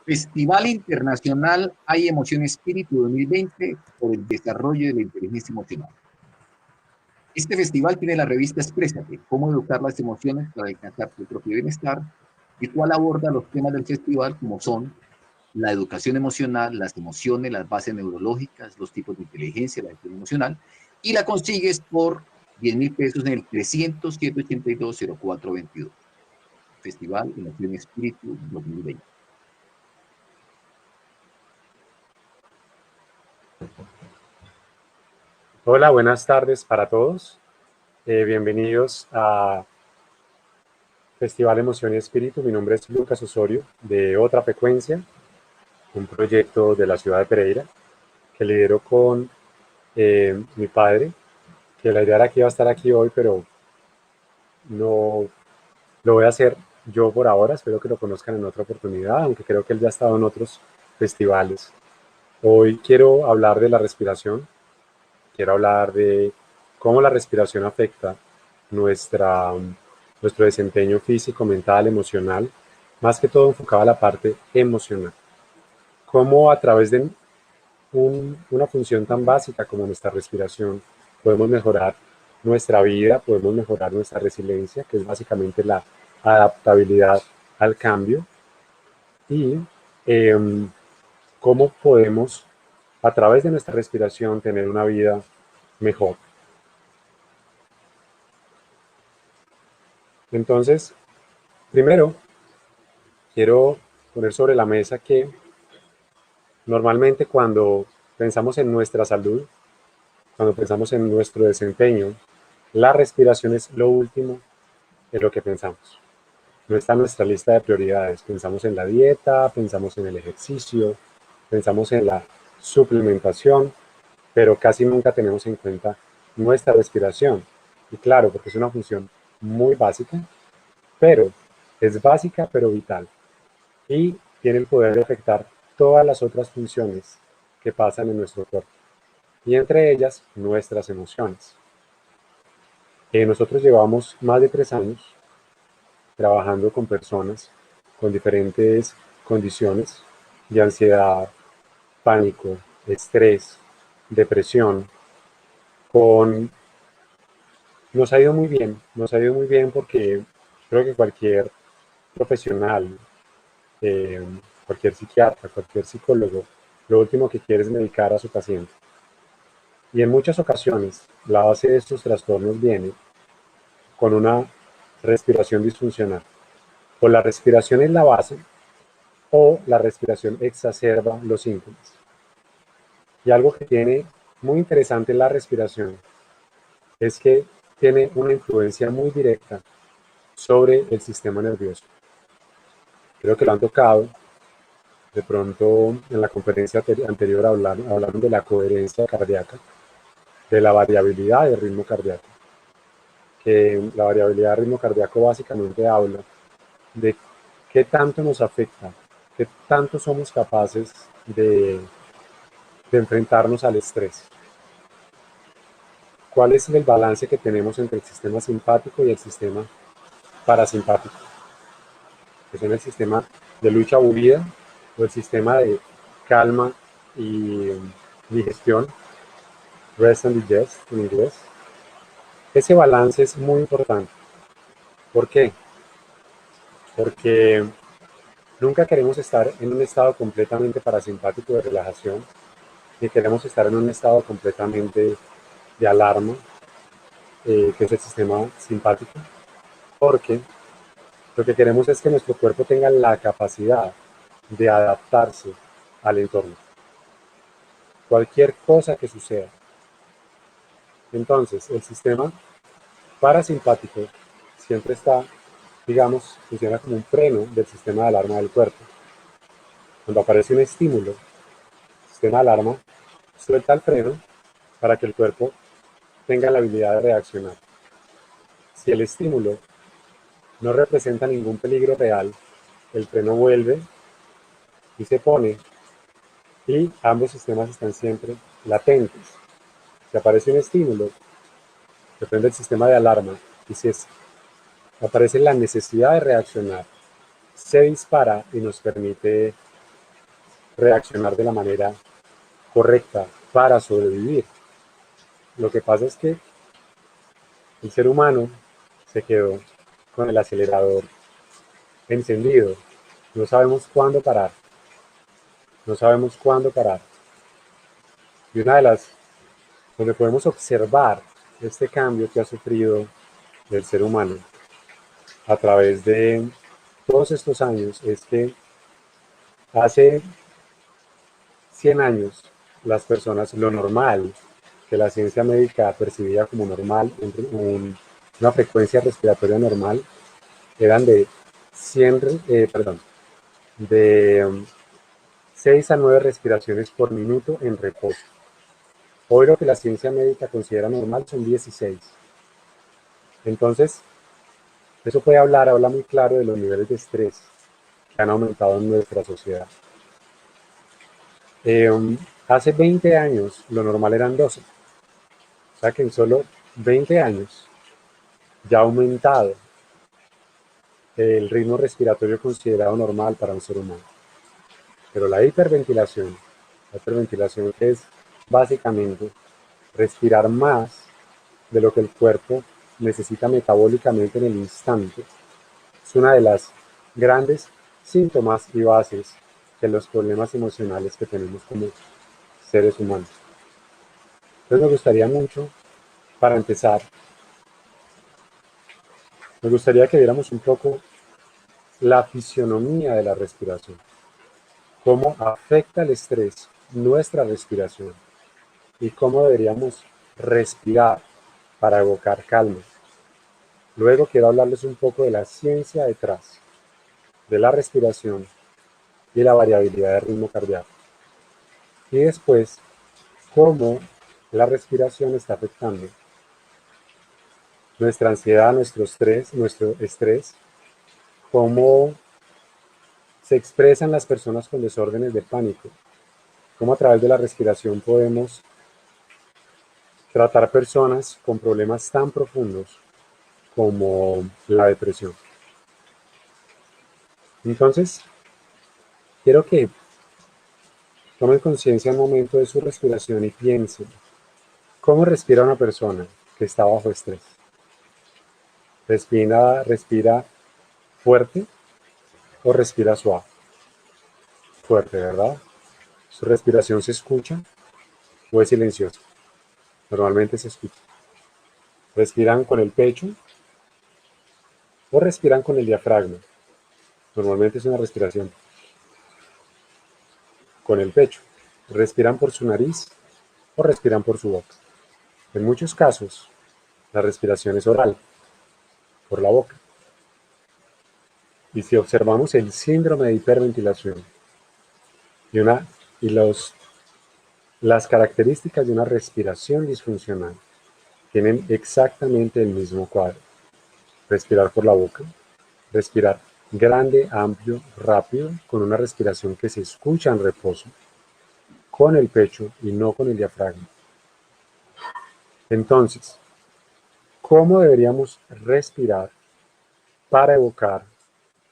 Festival Internacional Hay Emoción Espíritu 2020 por el desarrollo de la inteligencia emocional. Este festival tiene la revista Exprésate, cómo educar las emociones para alcanzar tu propio bienestar, el cual aborda los temas del festival como son la educación emocional, las emociones, las bases neurológicas, los tipos de inteligencia, la inteligencia emocional, y la consigues por 10.000 pesos en el 300-782-0422. Festival Emoción Espíritu 2020. Hola, buenas tardes para todos. Bienvenidos a Festival Emoción y Espíritu. Mi nombre es Lucas Osorio, de Otra Frecuencia, un proyecto de la ciudad de Pereira que lidero con mi padre, que la idea era que iba a estar aquí hoy, pero no lo voy a hacer yo por ahora. Espero que lo conozcan en otra oportunidad, aunque creo que él ya ha estado en otros festivales. Hoy quiero hablar de la respiración. Quiero hablar de cómo la respiración afecta nuestro desempeño físico, mental, emocional, más que todo enfocado a la parte emocional. Cómo a través de una función tan básica como nuestra respiración podemos mejorar nuestra vida, podemos mejorar nuestra resiliencia, que es básicamente la adaptabilidad al cambio, y cómo podemos a través de nuestra respiración tener una vida mejor. Entonces, primero, quiero poner sobre la mesa que normalmente cuando pensamos en nuestra salud, cuando pensamos en nuestro desempeño, la respiración es lo último en lo que pensamos. No está en nuestra lista de prioridades. Pensamos en la dieta, pensamos en el ejercicio, pensamos en la suplementación, pero casi nunca tenemos en cuenta nuestra respiración. Y claro, porque es una función muy básica, pero es básica pero vital. Y tiene el poder de afectar todas las otras funciones que pasan en nuestro cuerpo, y entre ellas nuestras emociones. Nosotros llevamos más de 3 años trabajando con personas con diferentes condiciones de ansiedad, pánico, estrés, depresión. Nos ha ido muy bien porque creo que cualquier profesional, eh, cualquier psiquiatra, cualquier psicólogo, lo último que quiere es medicar a su paciente. Y en muchas ocasiones la base de estos trastornos viene con una respiración disfuncional. O la respiración es la base o la respiración exacerba los síntomas. Y algo que tiene muy interesante la respiración es que tiene una influencia muy directa sobre el sistema nervioso. Creo que lo han tocado. De pronto, en la conferencia anterior hablaron de la coherencia cardíaca, de la variabilidad del ritmo cardíaco. Que la variabilidad del ritmo cardíaco básicamente habla de qué tanto nos afecta, qué tanto somos capaces de enfrentarnos al estrés. ¿Cuál es el balance que tenemos entre el sistema simpático y el sistema parasimpático? Que son el sistema de lucha o huida o el sistema de calma y digestión, rest and digest en inglés. Ese balance es muy importante. ¿Por qué? Porque nunca queremos estar en un estado completamente parasimpático de relajación, ni queremos estar en un estado completamente de alarma, que es el sistema simpático, porque lo que queremos es que nuestro cuerpo tenga la capacidad de adaptarse al entorno. Cualquier cosa que suceda. Entonces, el sistema parasimpático siempre está, digamos, funciona como un freno del sistema de alarma del cuerpo. Cuando aparece un estímulo, el sistema de alarma suelta el freno para que el cuerpo tenga la habilidad de reaccionar. Si el estímulo no representa ningún peligro real, el freno vuelve y se pone, y ambos sistemas están siempre latentes. Si aparece un estímulo, depende del sistema de alarma, y si aparece la necesidad de reaccionar, se dispara y nos permite reaccionar de la manera correcta para sobrevivir. Lo que pasa es que el ser humano se quedó con el acelerador encendido. No sabemos cuándo parar. No sabemos cuándo parar. Y una de las donde podemos observar este cambio que ha sufrido el ser humano a través de todos estos años es que hace 100 años las personas, lo normal que la ciencia médica percibía como normal, una frecuencia respiratoria normal, eran de 100, de 6 a 9 respiraciones por minuto en reposo. Hoy lo que la ciencia médica considera normal son 16. Entonces, eso puede habla muy claro de los niveles de estrés que han aumentado en nuestra sociedad. Hace 20 años lo normal eran 12. O sea que en solo 20 años ya ha aumentado el ritmo respiratorio considerado normal para un ser humano. Pero la hiperventilación que es básicamente respirar más de lo que el cuerpo necesita metabólicamente en el instante, es una de las grandes síntomas y bases de los problemas emocionales que tenemos como seres humanos. Entonces me gustaría mucho, para empezar, me gustaría que viéramos un poco la fisionomía de la respiración, cómo afecta el estrés nuestra respiración y cómo deberíamos respirar para evocar calma. Luego quiero hablarles un poco de la ciencia detrás de la respiración y la variabilidad de ritmo cardíaco. Y después, cómo la respiración está afectando nuestra ansiedad, nuestro estrés, cómo se expresan las personas con desórdenes de pánico, cómo a través de la respiración podemos tratar personas con problemas tan profundos como la depresión. Entonces, quiero que tomen conciencia un momento de su respiración y piensen, ¿cómo respira una persona que está bajo estrés? ¿Respira fuerte o respira suave? Fuerte, ¿verdad? ¿Su respiración se escucha o es silenciosa? Normalmente se escucha. ¿Respiran con el pecho o respiran con el diafragma? Normalmente es una respiración con el pecho. ¿Respiran por su nariz o respiran por su boca? En muchos casos, la respiración es oral, por la boca. Y si observamos el síndrome de hiperventilación y, las características de una respiración disfuncional, tienen exactamente el mismo cuadro. Respirar por la boca, respirar grande, amplio, rápido, con una respiración que se escucha en reposo, con el pecho y no con el diafragma. Entonces, ¿cómo deberíamos respirar para evocar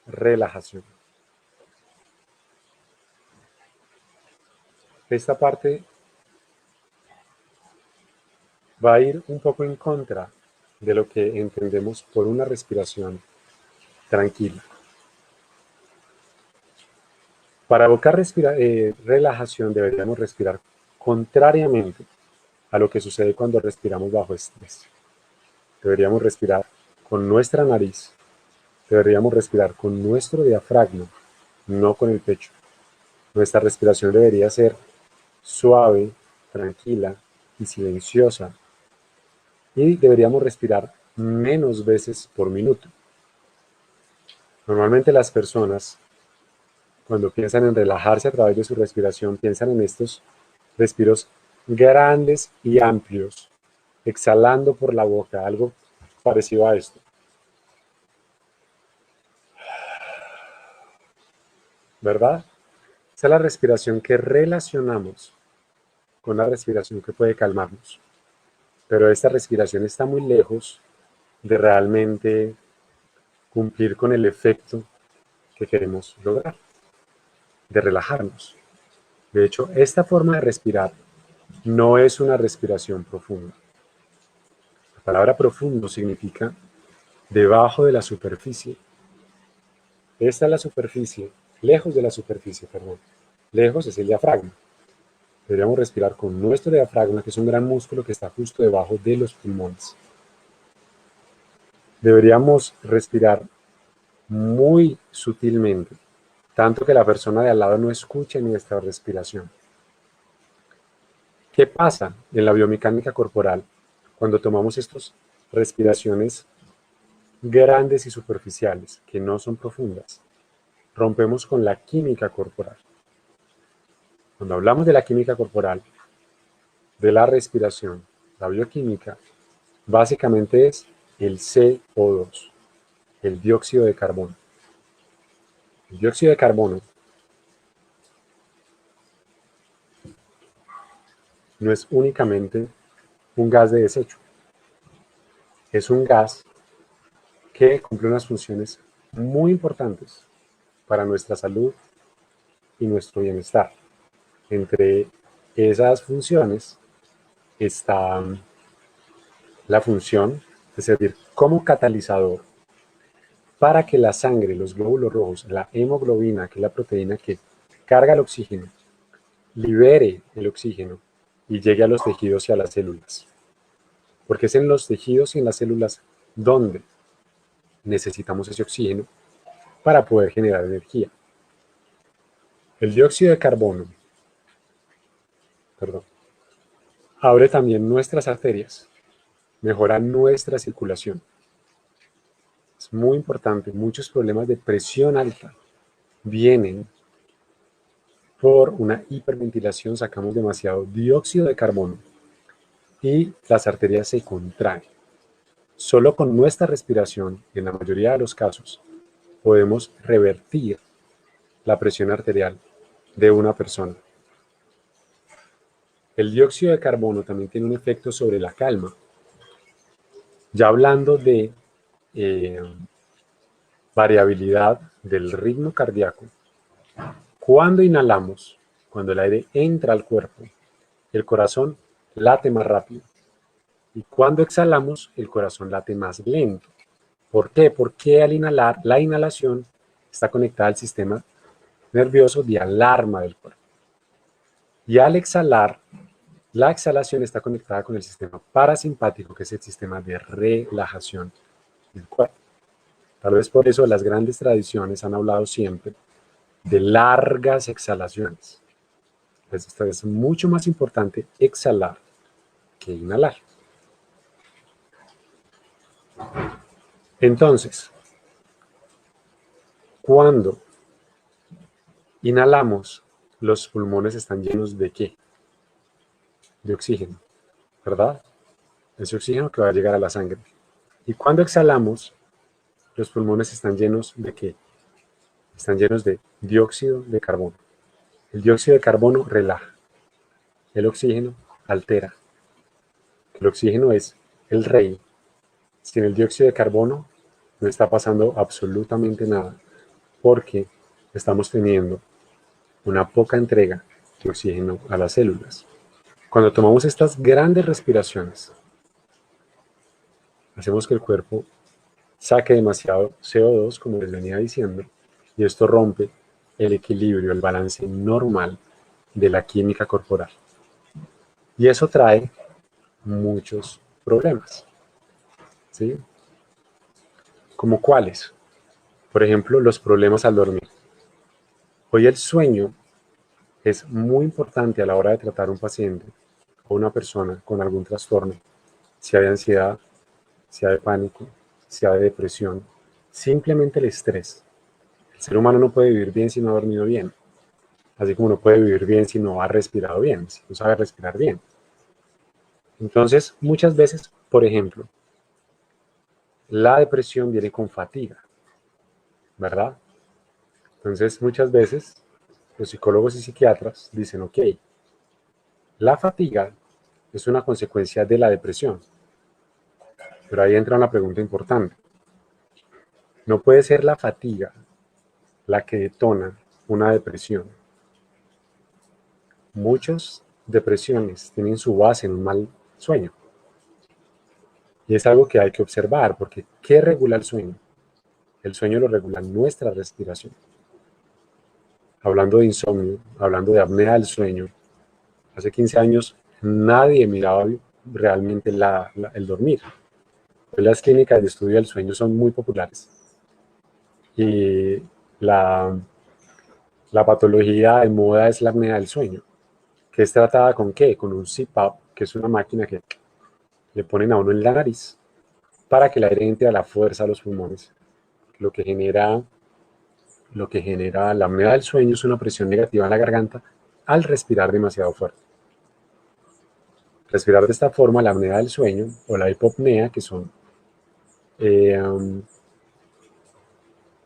relajación? Esta parte va a ir un poco en contra de lo que entendemos por una respiración tranquila. Para evocar relajación deberíamos respirar contrariamente a lo que sucede cuando respiramos bajo estrés. Deberíamos respirar con nuestra nariz, deberíamos respirar con nuestro diafragma, no con el pecho. Nuestra respiración debería ser suave, tranquila y silenciosa. Y deberíamos respirar menos veces por minuto. Normalmente las personas, cuando piensan en relajarse a través de su respiración, piensan en estos respiros grandes y amplios, exhalando por la boca, algo parecido a esto. ¿Verdad? Esa es la respiración que relacionamos con la respiración que puede calmarnos. Pero esta respiración está muy lejos de realmente cumplir con el efecto que queremos lograr, de relajarnos. De hecho, esta forma de respirar no es una respiración profunda. La palabra profundo significa debajo de la superficie. Esta es la superficie, lejos de la superficie, perdón. Lejos es el diafragma. Deberíamos respirar con nuestro diafragma, que es un gran músculo que está justo debajo de los pulmones. Deberíamos respirar muy sutilmente, tanto que la persona de al lado no escuche nuestra respiración. ¿Qué pasa en la biomecánica corporal cuando tomamos estas respiraciones grandes y superficiales, que no son profundas? Rompemos con la química corporal. Cuando hablamos de la química corporal, de la respiración, la bioquímica, básicamente es el CO2, el dióxido de carbono. El dióxido de carbono no es únicamente un gas de desecho, es un gas que cumple unas funciones muy importantes para nuestra salud y nuestro bienestar. Entre esas funciones está la función de servir como catalizador para que la sangre, los glóbulos rojos, la hemoglobina, que es la proteína que carga el oxígeno, libere el oxígeno y llegue a los tejidos y a las células. Porque es en los tejidos y en las células donde necesitamos ese oxígeno para poder generar energía. El dióxido de carbono, abre también nuestras arterias, mejora nuestra circulación. Es muy importante, muchos problemas de presión alta vienen por una hiperventilación, sacamos demasiado dióxido de carbono y las arterias se contraen. Solo con nuestra respiración, en la mayoría de los casos, podemos revertir la presión arterial de una persona. El dióxido de carbono también tiene un efecto sobre la calma. Ya hablando de variabilidad del ritmo cardíaco, cuando inhalamos, cuando el aire entra al cuerpo, el corazón late más rápido. Y cuando exhalamos, el corazón late más lento. ¿Por qué? Porque al inhalar, la inhalación está conectada al sistema nervioso de alarma del cuerpo. Y al exhalar, la exhalación está conectada con el sistema parasimpático, que es el sistema de relajación del cuerpo. Tal vez por eso las grandes tradiciones han hablado siempre de largas exhalaciones. Entonces, es mucho más importante exhalar que inhalar. Entonces, cuando inhalamos, los pulmones están llenos ¿de qué? De oxígeno, ¿verdad? Ese oxígeno que va a llegar a la sangre. Y cuando exhalamos, los pulmones están llenos ¿de qué? Están llenos de dióxido de carbono. El dióxido de carbono relaja. El oxígeno altera. El oxígeno es el rey. Sin el dióxido de carbono no está pasando absolutamente nada, porque estamos teniendo una poca entrega de oxígeno a las células. Cuando tomamos estas grandes respiraciones, hacemos que el cuerpo saque demasiado CO2, como les venía diciendo, y esto rompe el equilibrio, el balance normal de la química corporal. Y eso trae muchos problemas, ¿sí? ¿Como cuáles? Por ejemplo, los problemas al dormir. Hoy el sueño es muy importante a la hora de tratar a un paciente o una persona con algún trastorno, sea de ansiedad, sea de pánico, sea de depresión, simplemente el estrés. El ser humano no puede vivir bien si no ha dormido bien, así como no puede vivir bien si no ha respirado bien, si no sabe respirar bien. Entonces, muchas veces, por ejemplo, la depresión viene con fatiga, ¿verdad? Entonces, muchas veces los psicólogos y psiquiatras dicen, ok, la fatiga es una consecuencia de la depresión. Pero ahí entra una pregunta importante. No puede ser la fatiga la que detona una depresión. muchas depresiones tienen su base en un mal sueño. Y es algo que hay que observar, porque ¿qué regula el sueño? El sueño lo regula nuestra respiración. Hablando de insomnio, hablando de apnea del sueño, hace 15 años nadie miraba realmente el dormir. Hoy las clínicas de estudio del sueño son muy populares. Y la patología de moda es la apnea del sueño, que es tratada ¿con qué? Con un CPAP, que es una máquina que le ponen a uno en la nariz para que el aire entre a la fuerza a los pulmones. Lo que genera la apnea del sueño es una presión negativa en la garganta al respirar demasiado fuerte. Respirar de esta forma, la apnea del sueño o la hipopnea, que son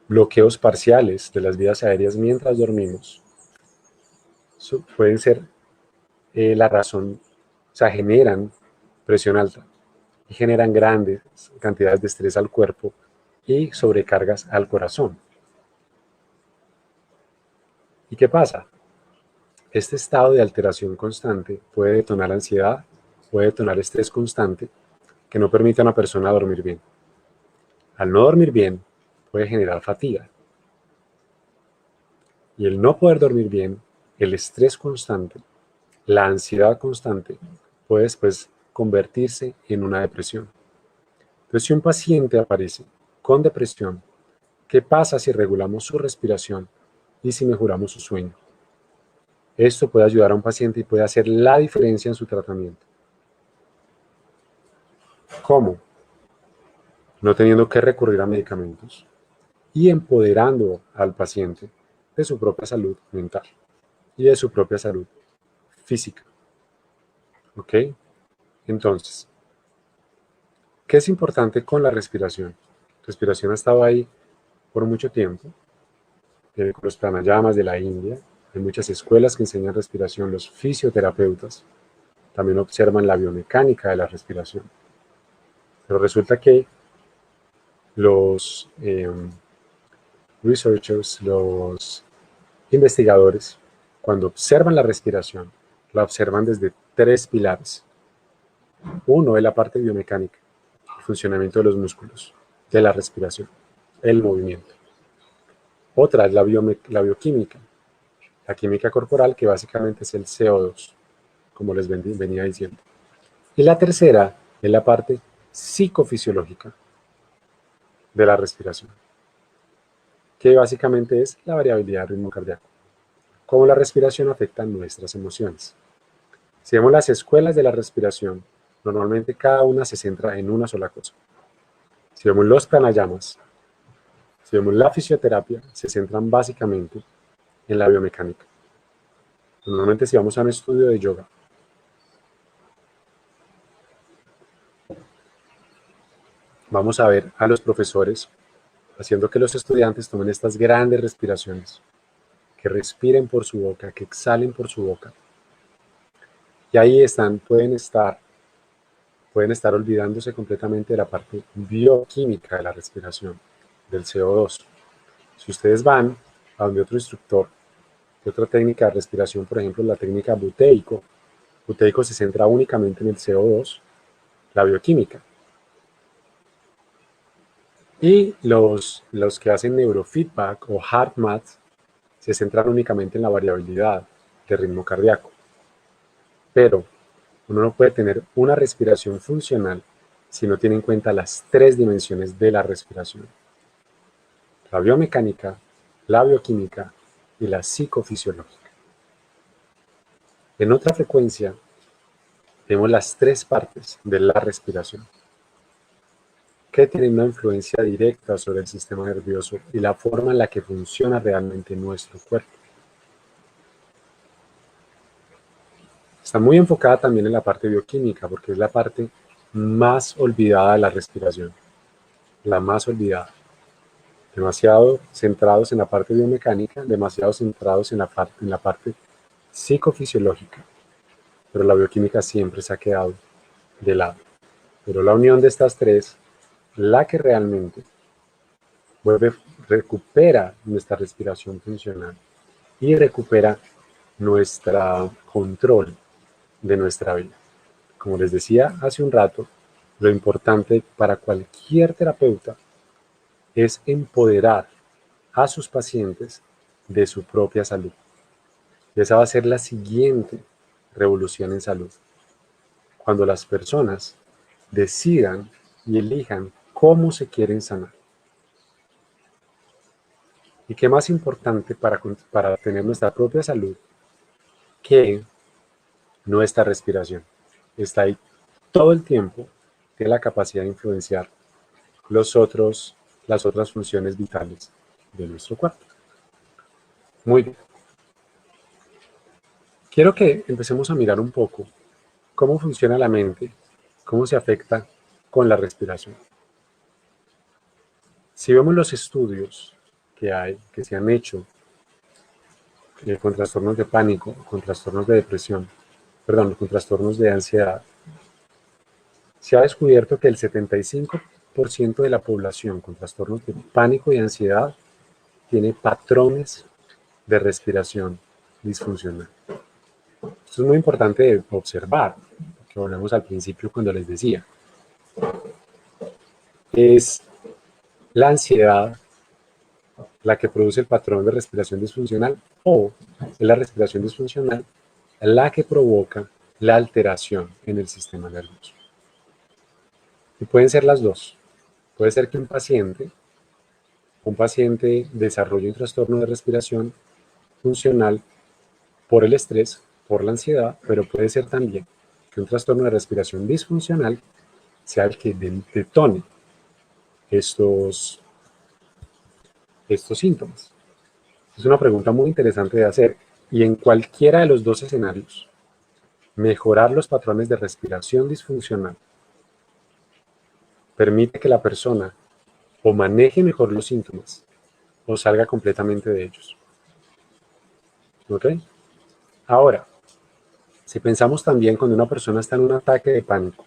bloqueos parciales de las vías aéreas mientras dormimos, pueden ser la razón, o sea, generan presión alta y generan grandes cantidades de estrés al cuerpo y sobrecargas al corazón. ¿Y qué pasa? Este estado de alteración constante puede detonar ansiedad, puede detonar estrés constante que no permite a una persona dormir bien. Al no dormir bien, puede generar fatiga. Y el no poder dormir bien, el estrés constante, la ansiedad constante, puede después convertirse en una depresión. Entonces, si un paciente aparece con depresión, ¿qué pasa si regulamos su respiración y si mejoramos su sueño? Esto puede ayudar a un paciente y puede hacer la diferencia en su tratamiento. ¿Cómo? No teniendo que recurrir a medicamentos y empoderando al paciente de su propia salud mental y de su propia salud física. ¿Ok? Entonces, ¿qué es importante con la respiración? La respiración ha estado ahí por mucho tiempo. Con los pranayamas de la India, hay muchas escuelas que enseñan respiración, los fisioterapeutas también observan la biomecánica de la respiración. Pero resulta que los researchers, los investigadores, cuando observan la respiración, la observan desde 3 pilares. Uno es la parte biomecánica, el funcionamiento de los músculos, de la respiración, el movimiento. Otra es la bioquímica, la química corporal, que básicamente es el CO2, como les venía diciendo. Y la tercera es la parte psicofisiológica de la respiración, que básicamente es la variabilidad del ritmo cardíaco, cómo la respiración afecta nuestras emociones. Si vemos las escuelas de la respiración, normalmente cada una se centra en una sola cosa. Si vemos los pranayamas, si vemos la fisioterapia, se centran básicamente en la biomecánica. Normalmente si vamos a un estudio de yoga, vamos a ver a los profesores haciendo que los estudiantes tomen estas grandes respiraciones, que respiren por su boca, que exhalen por su boca. Y ahí pueden estar olvidándose completamente de la parte bioquímica de la respiración, del CO2. Si ustedes van a donde otro instructor de otra técnica de respiración, por ejemplo la técnica buteico se centra únicamente en el CO2, la bioquímica. Y los que hacen neurofeedback o HeartMath se centran únicamente en la variabilidad de ritmo cardíaco. Pero uno no puede tener una respiración funcional si no tiene en cuenta las 3 dimensiones de la respiración: la biomecánica, la bioquímica y la psicofisiológica. En otra frecuencia vemos las 3 partes de la respiración, que tienen una influencia directa sobre el sistema nervioso y la forma en la que funciona realmente nuestro cuerpo. Está muy enfocada también en la parte bioquímica, porque es la parte más olvidada de la respiración, la más olvidada. Demasiado centrados en la parte biomecánica, demasiado centrados en la parte psicofisiológica, pero la bioquímica siempre se ha quedado de lado. Pero la unión de estas 3, la que realmente recupera nuestra respiración funcional y recupera nuestra control de nuestra vida. Como les decía hace un rato, lo importante para cualquier terapeuta es empoderar a sus pacientes de su propia salud. Y esa va a ser la siguiente revolución en salud. Cuando las personas decidan y elijan cómo se quieren sanar. ¿Y qué más importante para tener nuestra propia salud que nuestra respiración? Está ahí todo el tiempo, tiene la capacidad de influenciar las otras funciones vitales de nuestro cuerpo. Muy bien. Quiero que empecemos a mirar un poco cómo funciona la mente, cómo se afecta con la respiración. Si vemos los estudios que se han hecho con trastornos de pánico, con trastornos de depresión, con trastornos de ansiedad, se ha descubierto que el 75% de la población con trastornos de pánico y ansiedad tiene patrones de respiración disfuncional. Esto es muy importante observar, que volvemos al principio cuando les decía. Es la ansiedad la que produce el patrón de respiración disfuncional o es la respiración disfuncional la que provoca la alteración en el sistema nervioso. Y pueden ser las dos. Puede ser que un paciente desarrolle un trastorno de respiración funcional por el estrés, por la ansiedad, pero puede ser también que un trastorno de respiración disfuncional sea el que detone estos síntomas. Es una pregunta muy interesante de hacer y en cualquiera de los dos escenarios, mejorar los patrones de respiración disfuncional permite que la persona o maneje mejor los síntomas o salga completamente de ellos. ¿Ok? Ahora, si pensamos también cuando una persona está en un ataque de pánico,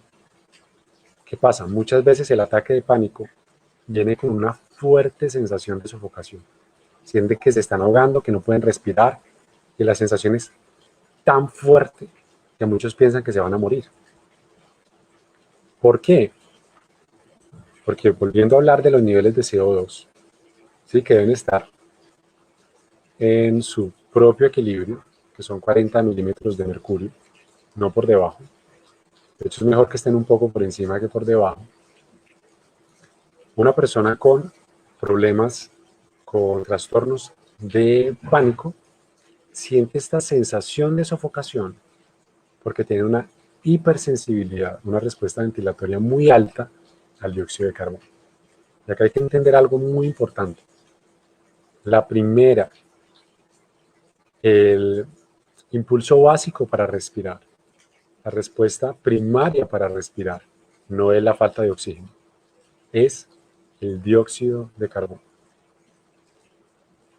¿qué pasa? Muchas veces el ataque de pánico viene con una fuerte sensación de sofocación. Sienten que se están ahogando, que no pueden respirar, y la sensación es tan fuerte que muchos piensan que se van a morir. ¿Por qué? Porque volviendo a hablar de los niveles de CO2, ¿sí? Que deben estar en su propio equilibrio, que son 40 milímetros de mercurio, no por debajo. De hecho, es mejor que estén un poco por encima que por debajo. Una persona con problemas, con trastornos de pánico, siente esta sensación de sofocación porque tiene una hipersensibilidad, una respuesta ventilatoria muy alta al dióxido de carbono. Y acá hay que entender algo muy importante. La primera, el impulso básico para respirar, la respuesta primaria para respirar, no es la falta de oxígeno, es el dióxido de carbono.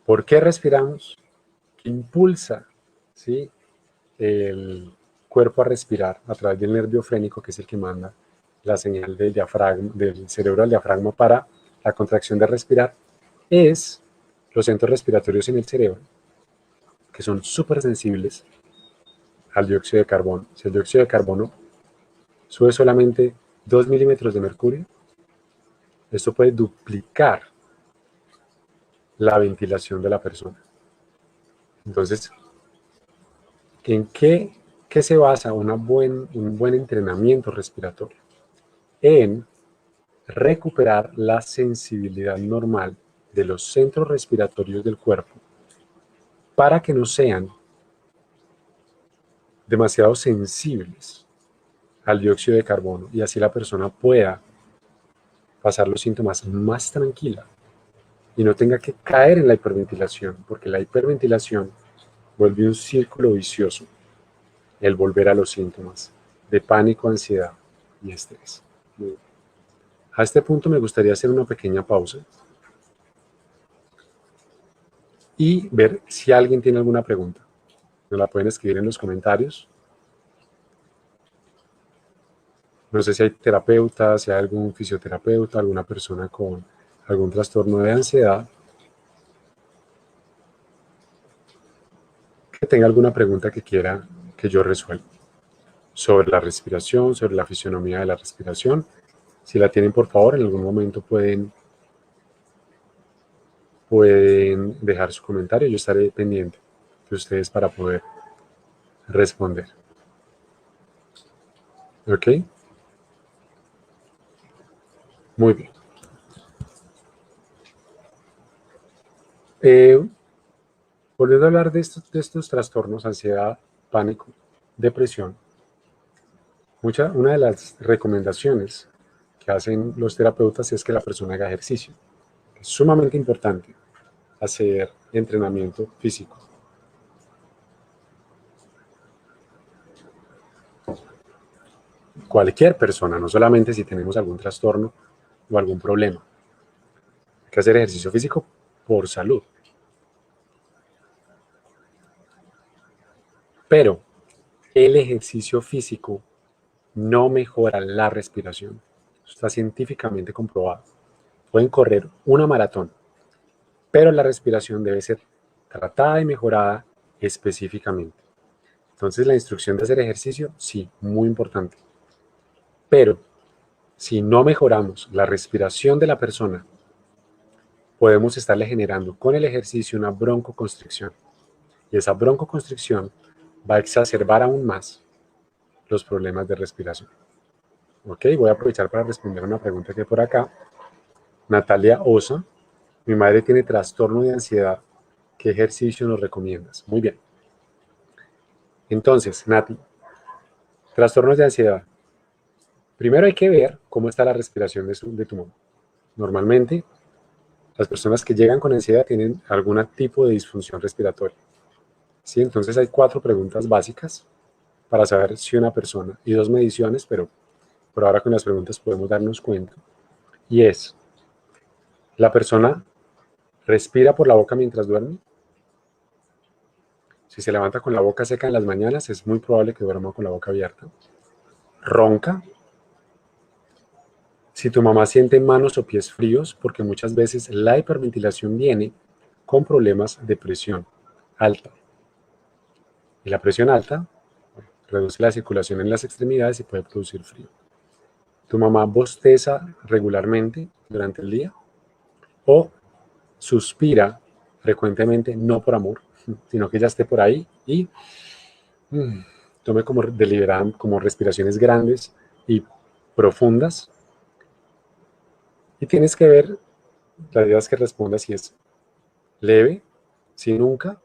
¿Por qué respiramos? ¿Qué impulsa, ¿sí?, el cuerpo a respirar a través del nervio frénico, que es el que manda la señal del diafragma, del cerebro al diafragma para la contracción de respirar? Es los centros respiratorios en el cerebro, que son súper sensibles al dióxido de carbono. Si el dióxido de carbono sube solamente 2 milímetros de mercurio, esto puede duplicar la ventilación de la persona. Entonces, ¿en qué se basa un buen entrenamiento respiratorio? En recuperar la sensibilidad normal de los centros respiratorios del cuerpo para que no sean demasiado sensibles al dióxido de carbono y así la persona pueda pasar los síntomas más tranquila y no tenga que caer en la hiperventilación, porque la hiperventilación vuelve un círculo vicioso el volver a los síntomas de pánico, ansiedad y estrés. A este punto me gustaría hacer una pequeña pausa y ver si alguien tiene alguna pregunta. Nos la pueden escribir en los comentarios. No sé si hay terapeutas, si hay algún fisioterapeuta, alguna persona con algún trastorno de ansiedad que tenga alguna pregunta que quiera que yo resuelvo. Sobre la respiración, sobre la fisionomía de la respiración. Si la tienen, por favor, en algún momento pueden dejar su comentario. Yo estaré pendiente de ustedes para poder responder. ¿Ok? Muy bien. Volviendo a hablar de estos trastornos, ansiedad, pánico, depresión, una de las recomendaciones que hacen los terapeutas es que la persona haga ejercicio. Es sumamente importante hacer entrenamiento físico. Cualquier persona, no solamente si tenemos algún trastorno o algún problema. Hay que hacer ejercicio físico por salud. Pero el ejercicio físico no mejora la respiración. Eso está científicamente comprobado. Pueden correr una maratón, pero la respiración debe ser tratada y mejorada específicamente. Entonces, la instrucción de hacer ejercicio, sí, muy importante. Pero si no mejoramos la respiración de la persona, podemos estarle generando con el ejercicio una broncoconstricción. Y esa broncoconstricción va a exacerbar aún más los problemas de respiración. Ok, voy a aprovechar para responder una pregunta que hay por acá. Natalia Osa, mi madre tiene trastorno de ansiedad. ¿Qué ejercicio nos recomiendas? Muy bien. Entonces, Nati, trastornos de ansiedad. Primero hay que ver cómo está la respiración de tu mamá. Normalmente, las personas que llegan con ansiedad tienen algún tipo de disfunción respiratoria. ¿Sí? Entonces hay 4 preguntas básicas para saber si una persona, y 2 mediciones, pero por ahora con las preguntas podemos darnos cuenta. Y es, ¿la persona respira por la boca mientras duerme? Si se levanta con la boca seca en las mañanas, es muy probable que duerma con la boca abierta. ¿Ronca? Si tu mamá siente manos o pies fríos, porque muchas veces la hiperventilación viene con problemas de presión alta. Y la presión alta reduce la circulación en las extremidades y puede producir frío. ¿Tu mamá bosteza regularmente durante el día? ¿O suspira frecuentemente, no por amor, sino que ya esté por ahí y tome como deliberada, como respiraciones grandes y profundas? Y tienes que ver, la idea es que respondas si es leve, si nunca,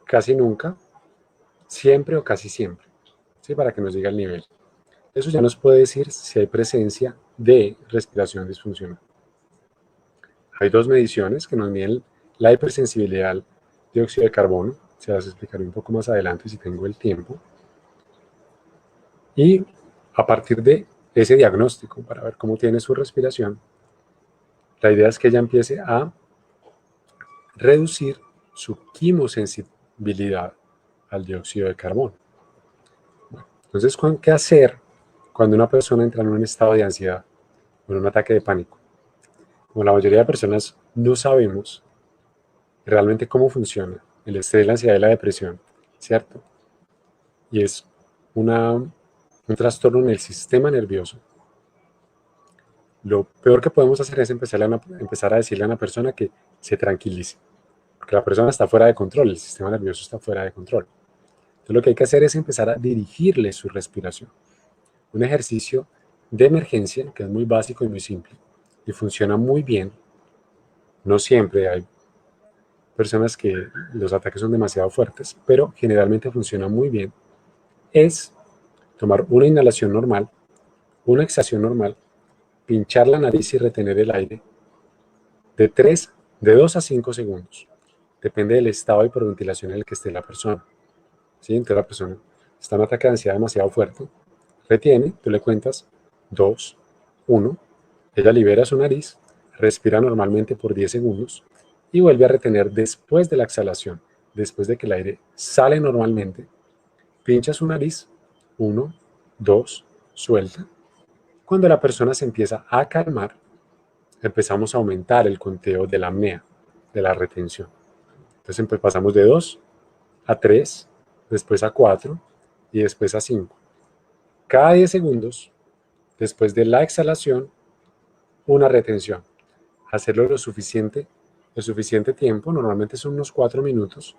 casi nunca, siempre o casi siempre, ¿sí? Para que nos diga el nivel. Eso ya nos puede decir si hay presencia de respiración disfuncional. Hay 2 mediciones que nos miden la hipersensibilidad al dióxido de carbono, se las explicaré un poco más adelante si tengo el tiempo. Y a partir de ese diagnóstico, para ver cómo tiene su respiración, la idea es que ella empiece a reducir su quimosensibilidad al dióxido de carbono. Bueno, entonces, ¿qué hacer cuando una persona entra en un estado de ansiedad o en un ataque de pánico? Como la mayoría de personas no sabemos realmente cómo funciona el estrés, la ansiedad y la depresión, ¿cierto? Y es un trastorno en el sistema nervioso. Lo peor que podemos hacer es empezar a decirle a una persona que se tranquilice, porque la persona está fuera de control, el sistema nervioso está fuera de control. Entonces lo que hay que hacer es empezar a dirigirle su respiración. Un ejercicio de emergencia que es muy básico y muy simple y funciona muy bien. No siempre hay personas que los ataques son demasiado fuertes, pero generalmente funciona muy bien. Es tomar una inhalación normal, una exhalación normal, pinchar la nariz y retener el aire de 2 a 5 segundos. Depende del estado de hiperventilación en el que esté la persona. ¿Sí? Entonces la persona está en un ataque de ansiedad demasiado fuerte, retiene, tú le cuentas 2, 1, ella libera su nariz, respira normalmente por 10 segundos y vuelve a retener después de la exhalación, después de que el aire sale normalmente, pincha su nariz, 1, 2, suelta. Cuando la persona se empieza a calmar, empezamos a aumentar el conteo de la apnea, de la retención. Entonces pasamos de 2 a 3, después a 4 y después a 5. Cada 10 segundos, después de la exhalación, una retención. Hacerlo lo suficiente tiempo, normalmente son unos 4 minutos,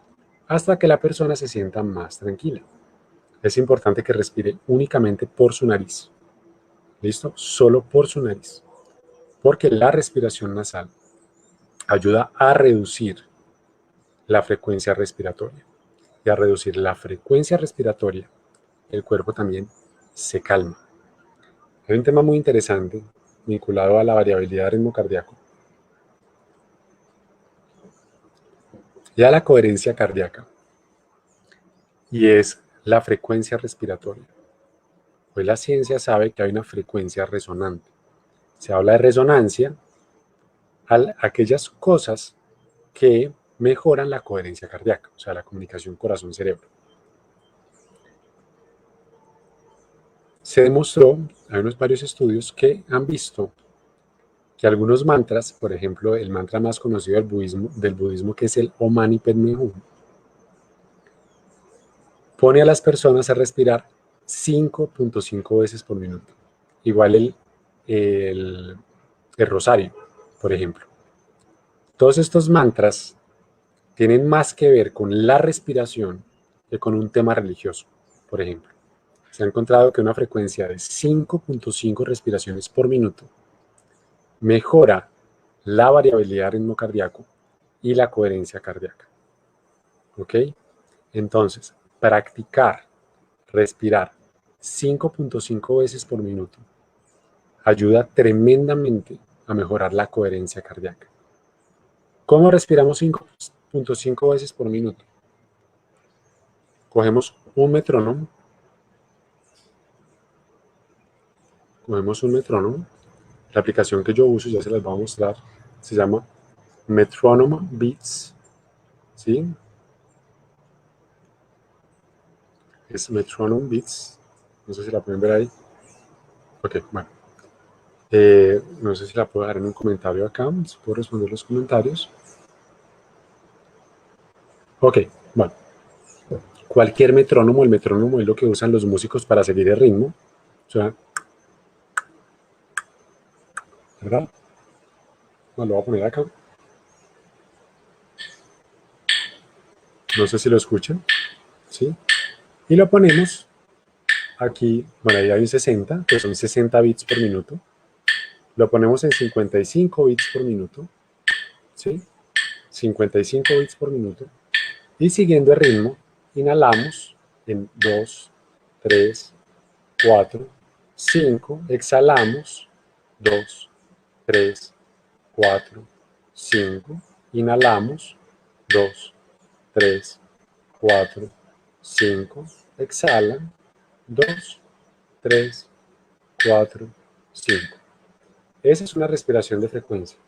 hasta que la persona se sienta más tranquila. Es importante que respire únicamente por su nariz. ¿Listo? Solo por su nariz. Porque la respiración nasal ayuda a reducir la frecuencia respiratoria. Y a reducir la frecuencia respiratoria, el cuerpo también se calma. Hay un tema muy interesante vinculado a la variabilidad del ritmo cardíaco y a la coherencia cardíaca, y es la frecuencia respiratoria. Hoy la ciencia sabe que hay una frecuencia resonante. Se habla de resonancia a aquellas cosas que mejoran la coherencia cardíaca, o sea, la comunicación corazón-cerebro. Se demostró, hay varios estudios que han visto que algunos mantras, por ejemplo, el mantra más conocido del budismo que es el Om Mani Padme Hum, pone a las personas a respirar 5.5 veces por minuto. Igual el rosario, por ejemplo. Todos estos mantras tienen más que ver con la respiración que con un tema religioso, por ejemplo. Se ha encontrado que una frecuencia de 5.5 respiraciones por minuto mejora la variabilidad del ritmo cardíaco y la coherencia cardíaca. ¿Ok? Entonces, practicar, respirar 5.5 veces por minuto ayuda tremendamente a mejorar la coherencia cardíaca. ¿Cómo respiramos 5.5 veces por minuto? Cogemos un metrónomo. La aplicación que yo uso, ya se las voy a mostrar, se llama Metronome Beats. ¿Sí? Es Metronome Beats. No sé si la pueden ver ahí. Ok, bueno. No sé si la puedo dejar en un comentario acá. Si puedo responder los comentarios. Ok, bueno. Cualquier metrónomo, el metrónomo es lo que usan los músicos para seguir el ritmo. O sea, ¿verdad? Bueno, lo voy a poner acá. No sé si lo escuchan. ¿Sí? Y lo ponemos aquí. Bueno, ahí hay un 60, que son 60 bits por minuto. Lo ponemos en 55 bits por minuto. ¿Sí? 55 bits por minuto. Y siguiendo el ritmo, inhalamos en 2, 3, 4, 5. Exhalamos 2, 3, 4, 5. Inhalamos 2, 3, 4, 5. Exhalan 2, 3, 4, 5. Esa es una respiración de frecuencia.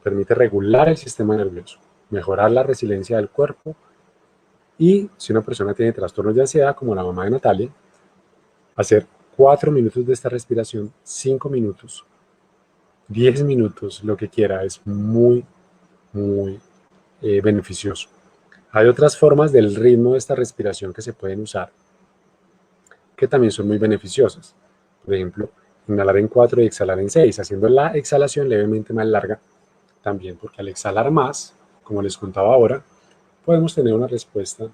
Permite regular el sistema nervioso, mejorar la resiliencia del cuerpo y si una persona tiene trastornos de ansiedad, como la mamá de Natalia, hacer 4 minutos de esta respiración, 5 minutos, 10 minutos, lo que quiera, es muy, muy beneficioso. Hay otras formas del ritmo de esta respiración que se pueden usar, que también son muy beneficiosas. Por ejemplo, inhalar en 4 y exhalar en 6, haciendo la exhalación levemente más larga también, porque al exhalar más, como les contaba ahora, podemos tener una respuesta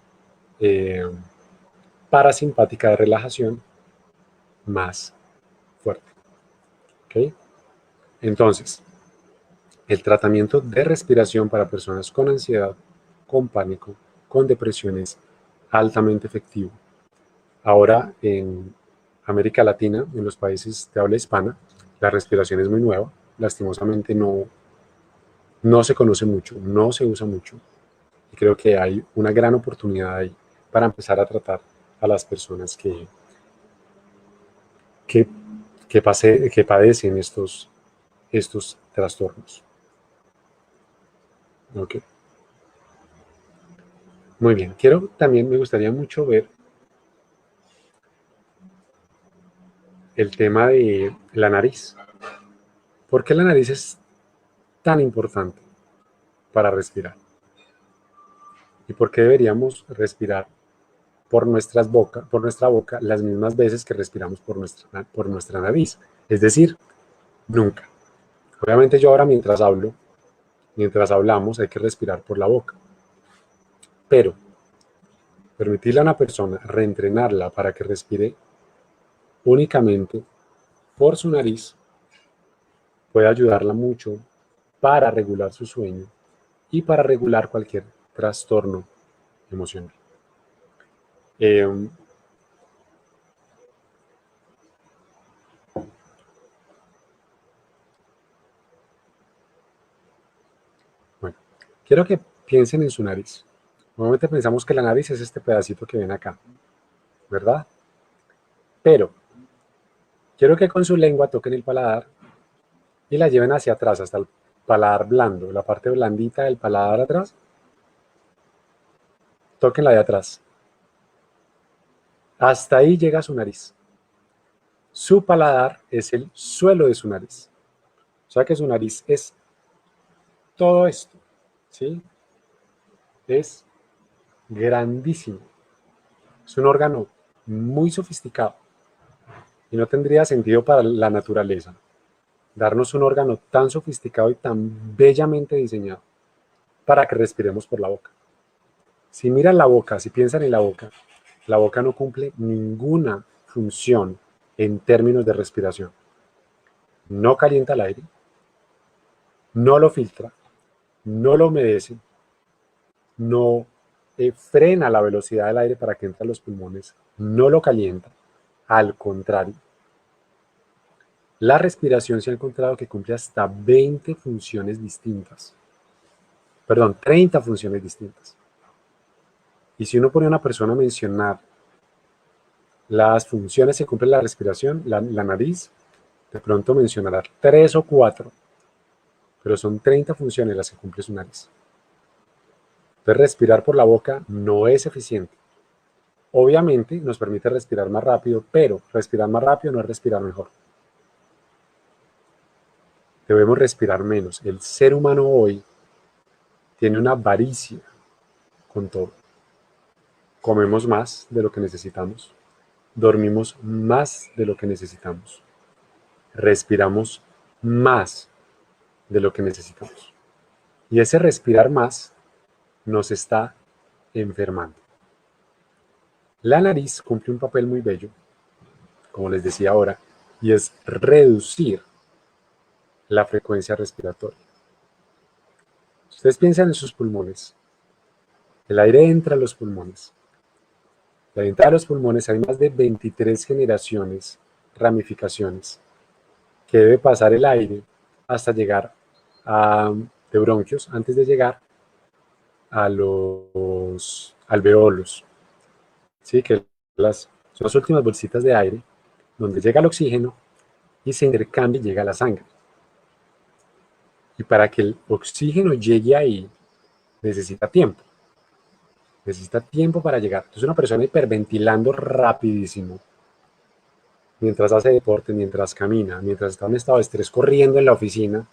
parasimpática de relajación más fuerte. ¿Okay? Entonces, el tratamiento de respiración para personas con ansiedad, con pánico, con depresión es altamente efectivo. Ahora, en América Latina, en los países de habla hispana, la respiración es muy nueva. Lastimosamente no se conoce mucho, no se usa mucho. Y creo que hay una gran oportunidad ahí para empezar a tratar a las personas que padecen estos trastornos. Okay. Muy bien. También me gustaría mucho ver el tema de la nariz. ¿Por qué la nariz es tan importante para respirar? ¿Y por qué deberíamos respirar por nuestra boca las mismas veces que respiramos por nuestra nariz. Es decir, nunca. Obviamente yo ahora mientras hablamos hay que respirar por la boca. Pero permitirle a una persona reentrenarla para que respire únicamente por su nariz puede ayudarla mucho para regular su sueño y para regular cualquier trastorno emocional. Bueno, quiero que piensen en su nariz. Normalmente pensamos que la nariz es este pedacito que ven acá, ¿verdad? Pero quiero que con su lengua toquen el paladar y la lleven hacia atrás, hasta el paladar blando, la parte blandita del paladar atrás. Tóquenla de atrás. Hasta ahí llega su nariz. Su paladar es el suelo de su nariz. O sea que su nariz es todo esto, ¿sí? Es grandísimo. Es un órgano muy sofisticado y no tendría sentido para la naturaleza darnos un órgano tan sofisticado y tan bellamente diseñado para que respiremos por la boca. Si miran la boca, si piensan en la boca no cumple ninguna función en términos de respiración. No calienta el aire, no lo filtra, no lo humedece, no frena la velocidad del aire para que entre a los pulmones, no lo calienta. Al contrario, la respiración se ha encontrado que cumple hasta 20 funciones distintas. Perdón, 30 funciones distintas. Y si uno pone a una persona a mencionar las funciones que cumple la respiración, la nariz, de pronto mencionará 3 o 4, pero son 30 funciones las que cumple su nariz. Entonces, respirar por la boca no es eficiente. Obviamente nos permite respirar más rápido, pero respirar más rápido no es respirar mejor. Debemos respirar menos. El ser humano hoy tiene una avaricia con todo. Comemos más de lo que necesitamos. Dormimos más de lo que necesitamos. Respiramos más de lo que necesitamos. Y ese respirar más nos está enfermando. La nariz cumple un papel muy bello, como les decía ahora, y es reducir la frecuencia respiratoria. Ustedes piensan en sus pulmones. El aire entra a los pulmones. La entrada a los pulmones hay más de 23 generaciones, ramificaciones, que debe pasar el aire hasta llegar de bronquios, antes de llegar a los alveolos, ¿sí? Que son las últimas bolsitas de aire donde llega el oxígeno y se intercambia y llega a la sangre. Y para que el oxígeno llegue ahí, necesita tiempo. Necesita tiempo para llegar. Entonces una persona hiperventilando rapidísimo, mientras hace deporte, mientras camina, mientras está en estado de estrés corriendo en la oficina,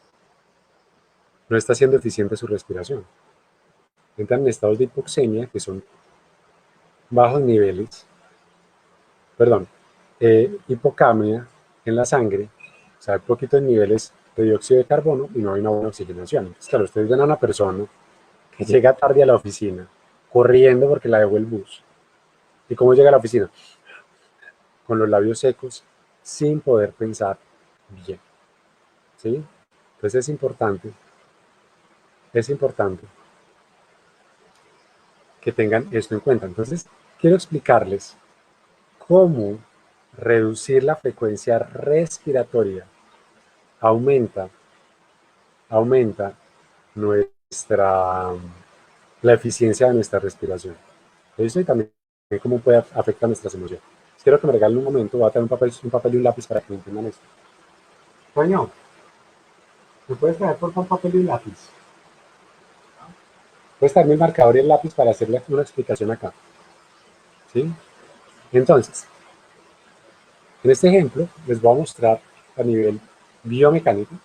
no está siendo eficiente su respiración. Entran en estados de hipoxemia, que son bajos niveles, hipocamia en la sangre, o sea, hay poquitos niveles de dióxido de carbono y no hay una buena oxigenación. Entonces, claro, ustedes ven a una persona que llega tarde a la oficina, corriendo porque la dejó el bus. ¿Y cómo llega a la oficina? Con los labios secos, sin poder pensar bien. ¿Sí? Entonces es importante que tengan esto en cuenta. Entonces, quiero explicarles cómo reducir la frecuencia respiratoria aumenta la eficiencia de nuestra respiración. Eso y también cómo puede afectar nuestras emociones. Quiero que me regalen un momento, voy a tener un papel y un lápiz para que me entiendan esto. Toño, ¿me puedes traer por favor un papel y un lápiz? Puedes traerme el marcador y el lápiz para hacerle una explicación acá. ¿Sí? Entonces, en este ejemplo les voy a mostrar a nivel biomecánico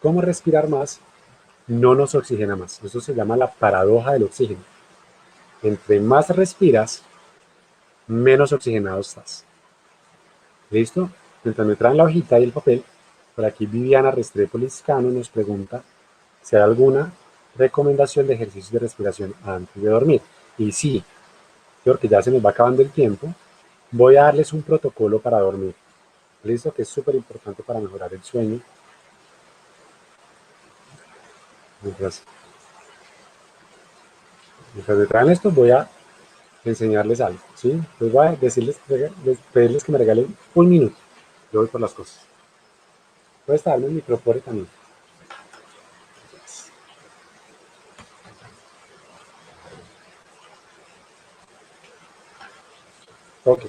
cómo respirar más no nos oxigena más. Eso se llama la paradoja del oxígeno. entre más respiras, menos oxigenado estás. ¿Listo? Mientras me traen la hojita y el papel, por aquí Viviana Restrepo Liscano nos pregunta si hay alguna recomendación de ejercicios de respiración antes de dormir. Y sí, porque ya se nos va acabando el tiempo, voy a darles un protocolo para dormir. ¿Listo? Que es súper importante para mejorar el sueño. Mientras me traen esto, voy a enseñarles algo, ¿sí? Les voy a pedirles que me regalen un minuto. Yo voy por las cosas. Voy a estarme el micrófono también. Ok.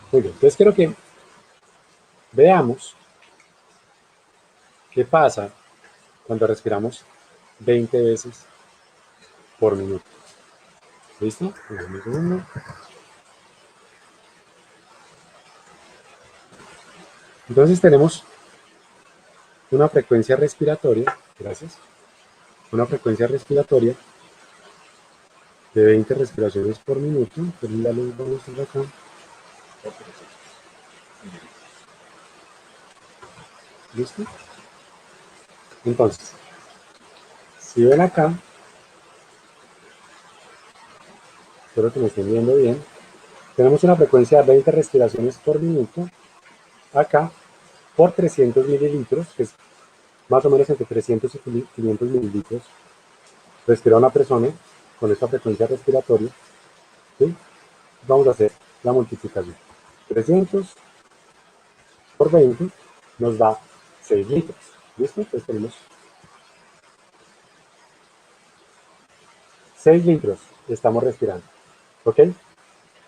Muy bien. Entonces quiero que veamos qué pasa cuando respiramos 20 veces por minuto. ¿Listo? Un segundo. Entonces tenemos una frecuencia respiratoria, gracias, una frecuencia respiratoria de 20 respiraciones por minuto. Entonces ya les vamos a mostrar acá. ¿Listo? Entonces, si ven acá, espero que me estén viendo bien, tenemos una frecuencia de 20 respiraciones por minuto acá por 300 mililitros, que es más o menos entre 300 y 500 mililitros. Respira una persona con esta frecuencia respiratoria. ¿Sí? Vamos a hacer la multiplicación. 300 por 20 nos da 6 litros. ¿Listo? Entonces tenemos 6 litros estamos respirando. ¿Ok?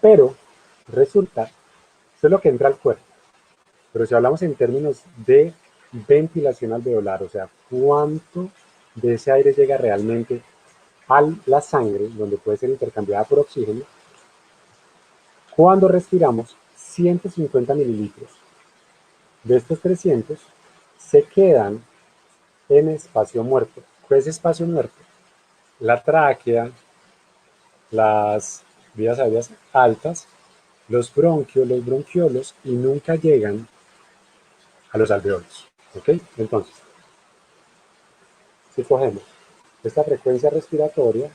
Pero resulta, eso es lo que entra al cuerpo. Pero si hablamos en términos de ventilación alveolar, o sea, cuánto de ese aire llega realmente a la sangre, donde puede ser intercambiada por oxígeno, cuando respiramos 150 mililitros de estos 300 se quedan en espacio muerto. ¿Qué es espacio muerto? La tráquea, las vías aéreas altas, los bronquios, los bronquiolos, y nunca llegan a los alveolos. ¿Ok? Entonces, si cogemos esta frecuencia respiratoria,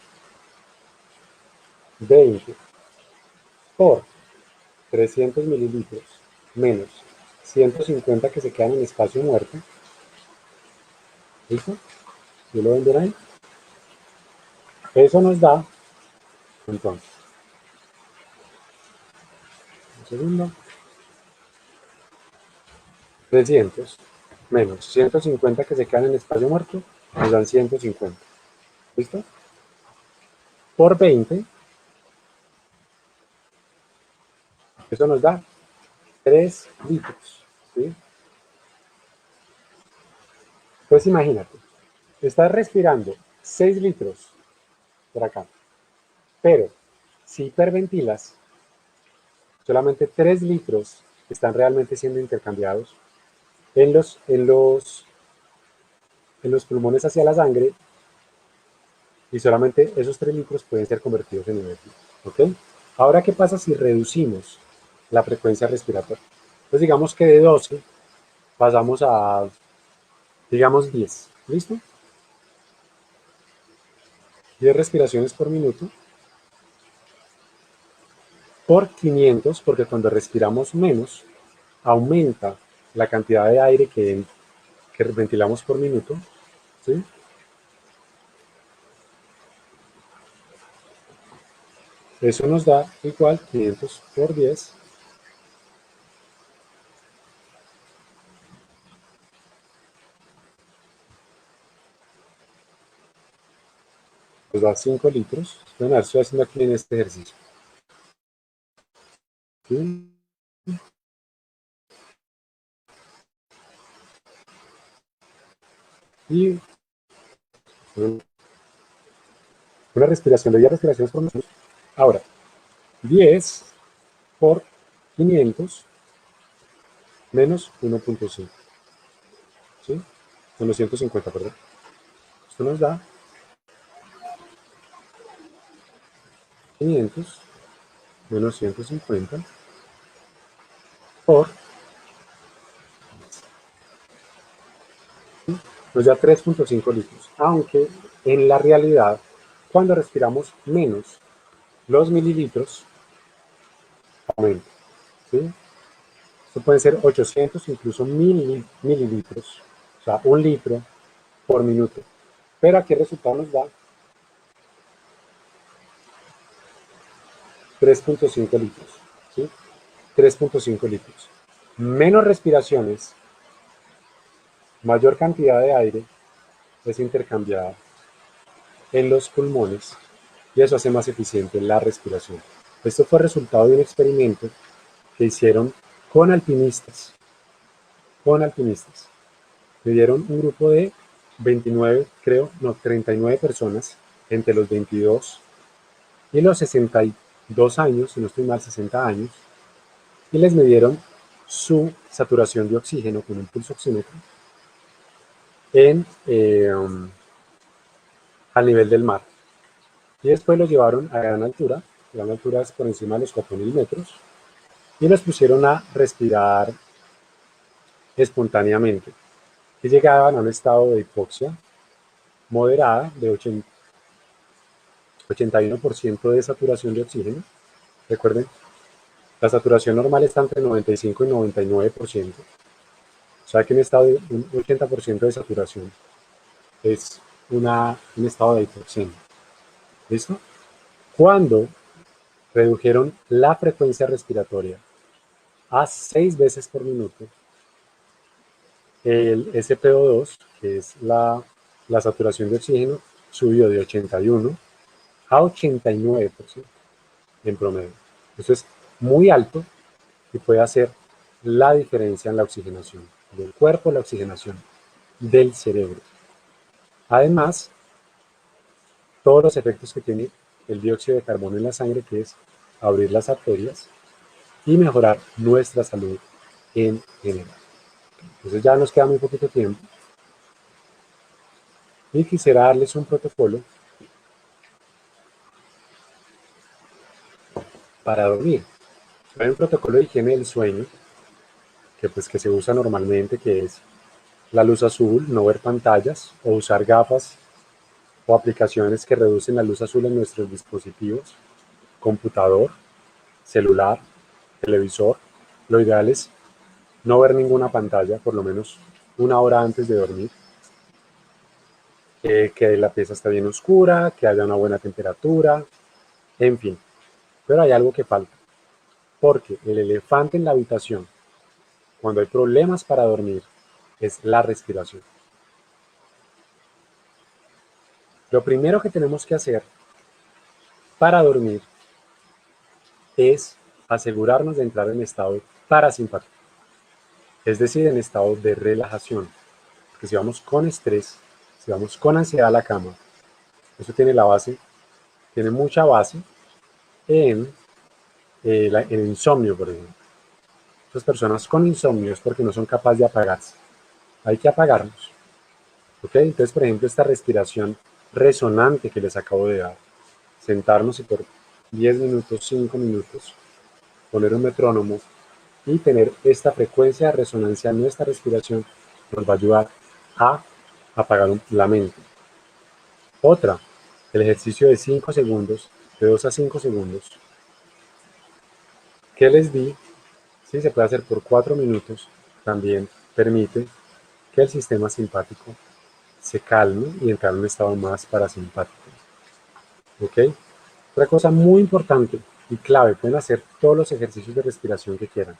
20 por 300 mililitros menos 150 que se quedan en espacio muerto, ¿listo? ¿Sí lo ven ahí? Eso nos da, entonces, un segundo, 300 menos 150 que se quedan en espacio muerto, nos dan 150. ¿Listo? Por 20, eso nos da 3 litros. ¿Sí? Pues imagínate, estás respirando 6 litros por acá, pero si hiperventilas, solamente 3 litros están realmente siendo intercambiados en los pulmones hacia la sangre, y solamente esos 3 litros pueden ser convertidos en energía. ¿Ok? Ahora, ¿qué pasa si reducimos la frecuencia respiratoria? Pues digamos que de 12 pasamos a, digamos, 10. ¿Listo? 10 respiraciones por minuto por 500, porque cuando respiramos menos, aumenta la cantidad de aire que ventilamos por minuto. ¿Sí? Eso nos da igual 500 por 10. Nos da 5 litros. Bueno, estoy haciendo aquí en este ejercicio. ¿Sí? Y una respiración de 10 respiraciones por minuto. Ahora, 10 por 500 menos 1.5. ¿Sí? menos 150, perdón. Esto nos da 500 menos 150 por, nos da 3.5 litros, aunque en la realidad, cuando respiramos menos, los mililitros aumentan, ¿sí? Esto pueden ser 800, incluso 1000 mililitros, o sea, 1 litro por minuto. Pero aquí el resultado nos da 3.5 litros, ¿sí? 3.5 litros. Menos respiraciones, mayor cantidad de aire es intercambiada en los pulmones y eso hace más eficiente la respiración. Esto fue resultado de un experimento que hicieron con alpinistas. Le dieron un grupo de 29, creo, no, 39 personas entre los 22 y los 62 años, si no estoy mal, 60 años, y les midieron su saturación de oxígeno con un pulso oxímetro en, al nivel del mar. Y después los llevaron a gran altura es por encima de los 4000 metros, y los pusieron a respirar espontáneamente. Y llegaban a un estado de hipoxia moderada de 81% de saturación de oxígeno. Recuerden, la saturación normal está entre 95 y 99%. O sea que un estado de un 80% de saturación es un estado de hipoxemia. ¿Listo? Cuando redujeron la frecuencia respiratoria a 6 veces por minuto, el SpO2, que es la saturación de oxígeno, subió de 81 a 89% en promedio. Esto es muy alto y puede hacer la diferencia en la oxigenación del cuerpo, la oxigenación del cerebro. Además, todos los efectos que tiene el dióxido de carbono en la sangre, que es abrir las arterias y mejorar nuestra salud en general. Entonces ya nos queda muy poquito tiempo y quisiera darles un protocolo para dormir. Hay un protocolo de higiene del sueño que se usa normalmente, que es la luz azul, no ver pantallas o usar gafas o aplicaciones que reducen la luz azul en nuestros dispositivos, computador, celular, televisor. Lo ideal es no ver ninguna pantalla, por lo menos 1 hora antes de dormir, que la pieza esté bien oscura, que haya una buena temperatura, en fin. Pero hay algo que falta, porque el elefante en la habitación, cuando hay problemas para dormir, es la respiración. Lo primero que tenemos que hacer para dormir es asegurarnos de entrar en estado parasimpático, es decir, en estado de relajación. Porque si vamos con estrés, si vamos con ansiedad a la cama, eso tiene mucha base en el insomnio, por ejemplo. Las personas con insomnio es porque no son capaces de apagarse. Hay que apagarnos. ¿Ok? Entonces, por ejemplo, esta respiración resonante que les acabo de dar, sentarnos y por 10 minutos, 5 minutos, poner un metrónomo y tener esta frecuencia de resonancia en nuestra respiración nos va a ayudar a apagar la mente. Otra, el ejercicio de 5 segundos, de 2 a 5 segundos, que les di, si se puede hacer por 4 minutos, también permite que el sistema simpático se calme y entrar en un estado más parasimpático. ¿Ok? Otra cosa muy importante y clave, pueden hacer todos los ejercicios de respiración que quieran.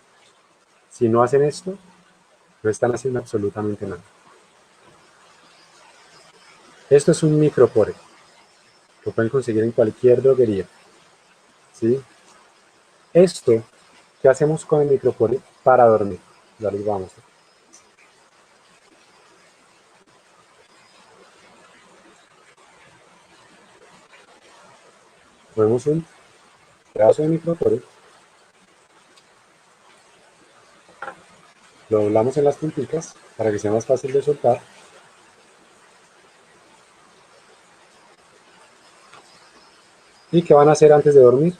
Si no hacen esto, no están haciendo absolutamente nada. Esto es un micropore. Lo pueden conseguir en cualquier droguería. ¿Sí? Esto, ¿qué hacemos con el micropore para dormir? Ya les vamos. Ponemos un pedazo de micropore, lo doblamos en las punticas para que sea más fácil de soltar ¿Y qué van a hacer antes de dormir?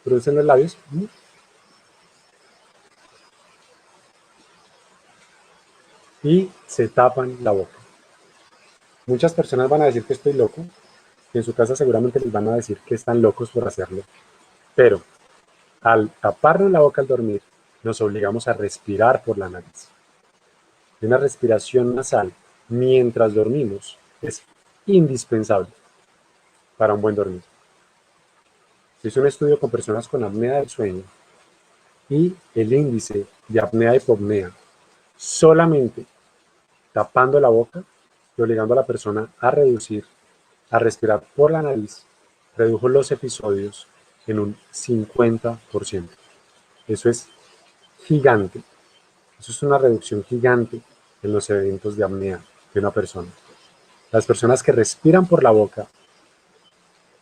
Producen los labios. Y se tapan la boca. Muchas personas van a decir que estoy loco, y en su casa seguramente les van a decir que están locos por hacerlo. Pero al taparnos la boca al dormir, nos obligamos a respirar por la nariz. Y una respiración nasal mientras dormimos es indispensable para un buen dormir. Se hizo un estudio con personas con apnea del sueño y el índice de apnea y hipopnea solamente tapando la boca y obligando a la persona a respirar por la nariz, redujo los episodios en un 50%. Eso es gigante. Eso es una reducción gigante en los eventos de apnea de una persona. Las personas que respiran por la boca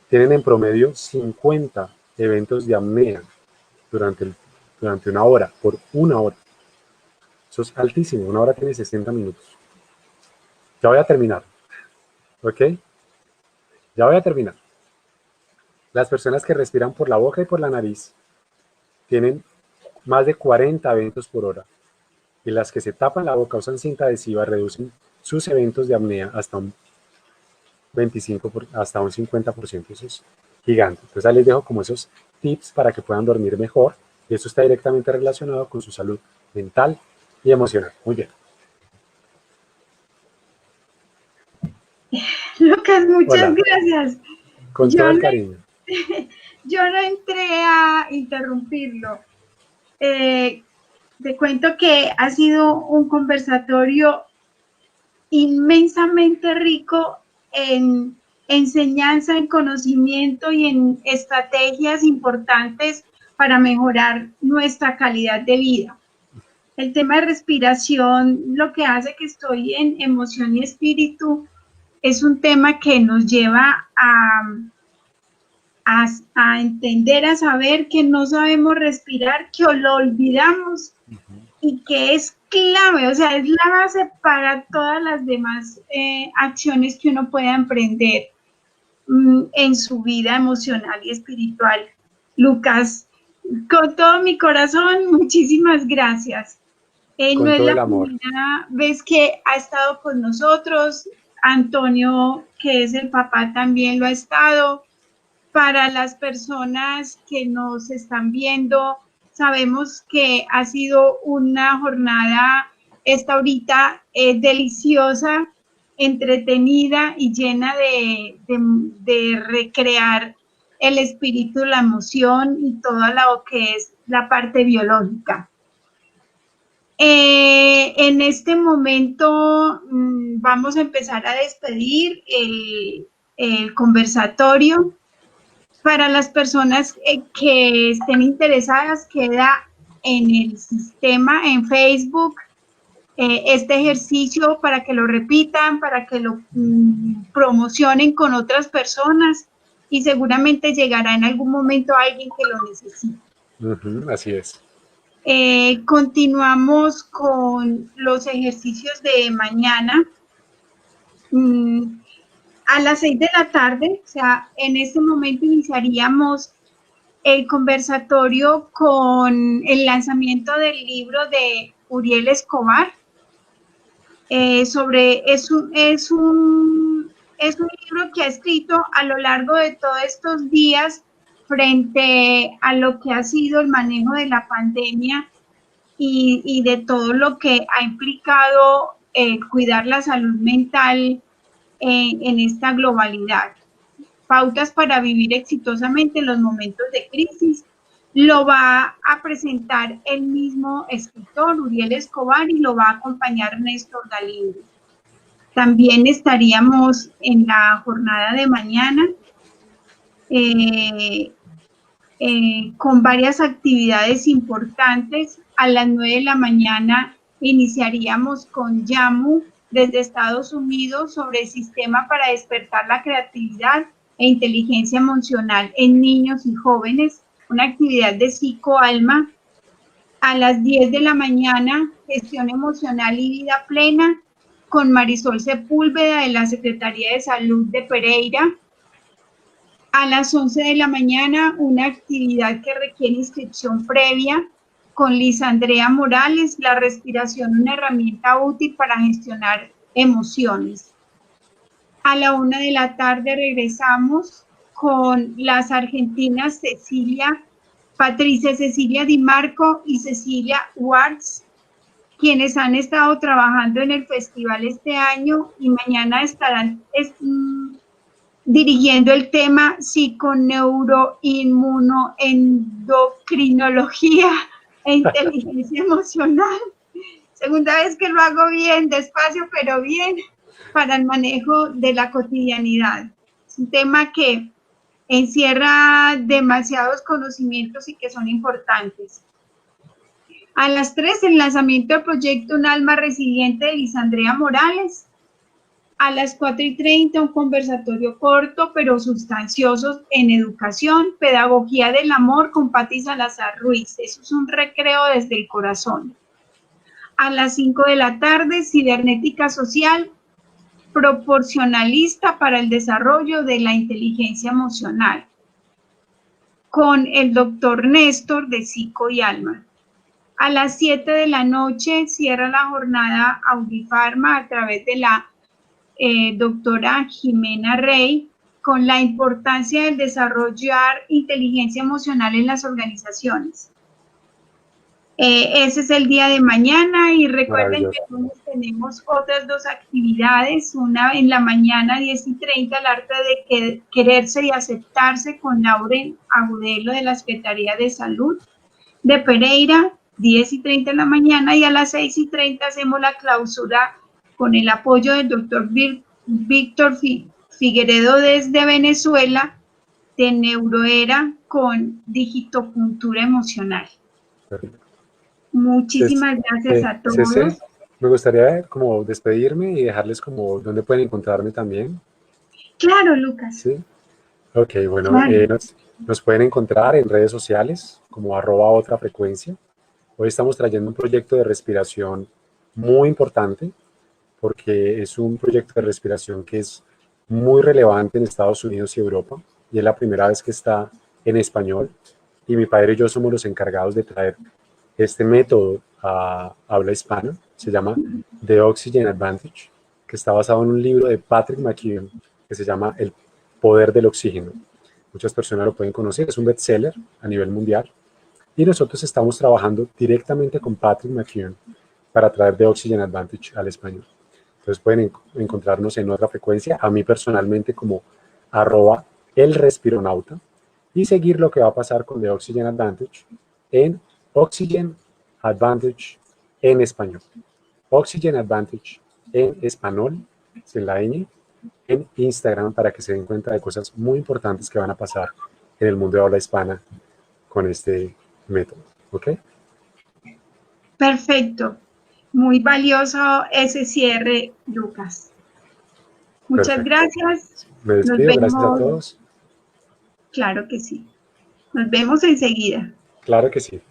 tienen en promedio 50 eventos de apnea durante una hora, por una hora. Eso es altísimo. Una hora tiene 60 minutos. Ya voy a terminar. ¿Ok? Ya voy a terminar. Las personas que respiran por la boca y por la nariz tienen más de 40 eventos por hora. Y las que se tapan la boca, usan cinta adhesiva, reducen sus eventos de apnea hasta un 50%. Eso es gigante. Entonces ahí les dejo como esos tips para que puedan dormir mejor. Y eso está directamente relacionado con su salud mental y emocional. Muy bien. Lucas, muchas Hola. Gracias. Con todo el cariño. Yo no entré a interrumpirlo. Te cuento que ha sido un conversatorio inmensamente rico en enseñanza, en conocimiento y en estrategias importantes para mejorar nuestra calidad de vida. El tema de respiración, lo que hace que estoy en emoción y espíritu, es un tema que nos lleva a entender, a saber que no sabemos respirar, que lo olvidamos y que es clave, o sea, es la base para todas las demás acciones que uno pueda emprender en su vida emocional y espiritual. Lucas, con todo mi corazón, muchísimas gracias. Con No es todo el la amor. primera vez que ha estado con nosotros. Antonio, que es el papá, también lo ha estado. Para las personas que nos están viendo, sabemos que ha sido una jornada esta ahorita deliciosa, entretenida y llena de recrear el espíritu, la emoción y todo lo que es la parte biológica. En este momento vamos a empezar a despedir el conversatorio. Para las personas que estén interesadas, queda en el sistema, en Facebook, este ejercicio para que lo repitan, para que lo promocionen con otras personas y seguramente llegará en algún momento alguien que lo necesite. Así es. Continuamos con los ejercicios de mañana. A las 6 de la tarde, o sea, en este momento iniciaríamos el conversatorio con el lanzamiento del libro de Uriel Escobar. Es un libro que ha escrito a lo largo de todos estos días frente a lo que ha sido el manejo de la pandemia y de todo lo que ha implicado cuidar la salud mental en esta globalidad. Pautas para vivir exitosamente en los momentos de crisis. Lo va a presentar el mismo escritor, Uriel Escobar, y lo va a acompañar Néstor Galindo. También estaríamos en la jornada de mañana con varias actividades importantes. A las 9 de la mañana iniciaríamos con Yamu desde Estados Unidos sobre el sistema para despertar la creatividad e inteligencia emocional en niños y jóvenes, una actividad de psicoalma. A las 10 de la mañana, gestión emocional y vida plena, con Marisol Sepúlveda de la Secretaría de Salud de Pereira. A las 11 de la mañana, una actividad que requiere inscripción previa con Lisandrea Morales, la respiración, una herramienta útil para gestionar emociones. A la 1 de la tarde regresamos con las argentinas Patricia Cecilia Di Marco y Cecilia Wartz, quienes han estado trabajando en el festival este año y mañana estarán dirigiendo el tema psiconeuroinmunoendocrinología e inteligencia emocional. Segunda vez que lo hago bien, despacio, pero bien, para el manejo de la cotidianidad. Es un tema que encierra demasiados conocimientos y que son importantes. A las 3, el lanzamiento del proyecto Un alma resiliente de Lisandrea Morales. A las 4:30, un conversatorio corto pero sustancioso en educación, pedagogía del amor con Patti Salazar Ruiz. Eso es un recreo desde el corazón. A las 5 de la tarde, cibernética social proporcionalista para el desarrollo de la inteligencia emocional, con el doctor Néstor de Psico y Alma. A las 7 de la noche cierra la jornada Audifarma a través de la doctora Jimena Rey, con la importancia del desarrollar inteligencia emocional en las organizaciones. Ese es el día de mañana y recuerden que tenemos otras 2 actividades, una en la mañana 10:30, el arte de quererse y aceptarse con Lauren Agudelo de la Secretaría de Salud de Pereira, 10:30 en la mañana, y a las 6:30 hacemos la clausura con el apoyo del doctor Víctor Figueredo desde Venezuela, de Neuroera con digitopuntura emocional. Muchísimas gracias a todos. Me gustaría como despedirme y dejarles como dónde pueden encontrarme también. Claro, Lucas. Sí. Ok, bueno, claro. Nos pueden encontrar en redes sociales como @otrafrecuencia. Hoy estamos trayendo un proyecto de respiración muy importante porque es un proyecto de respiración que es muy relevante en Estados Unidos y Europa y es la primera vez que está en español y mi padre y yo somos los encargados de traer este método a habla hispana. Se llama The Oxygen Advantage, que está basado en un libro de Patrick McKeown que se llama El poder del oxígeno. Muchas personas lo pueden conocer, es un bestseller a nivel mundial y nosotros estamos trabajando directamente con Patrick McKeown para traer The Oxygen Advantage al español. Entonces pueden encontrarnos en Otra Frecuencia, a mí personalmente como @elrespironauta, y seguir lo que va a pasar con The Oxygen Advantage en Oxygen Advantage en español. Oxygen Advantage en español, sin la ñ, en Instagram, para que se den cuenta de cosas muy importantes que van a pasar en el mundo de habla hispana con este método. ¿Ok? Perfecto. Muy valioso ese cierre, Lucas. Muchas Perfecto. Gracias. Me despido, gracias a todos. Claro que sí. Nos vemos enseguida. Claro que sí.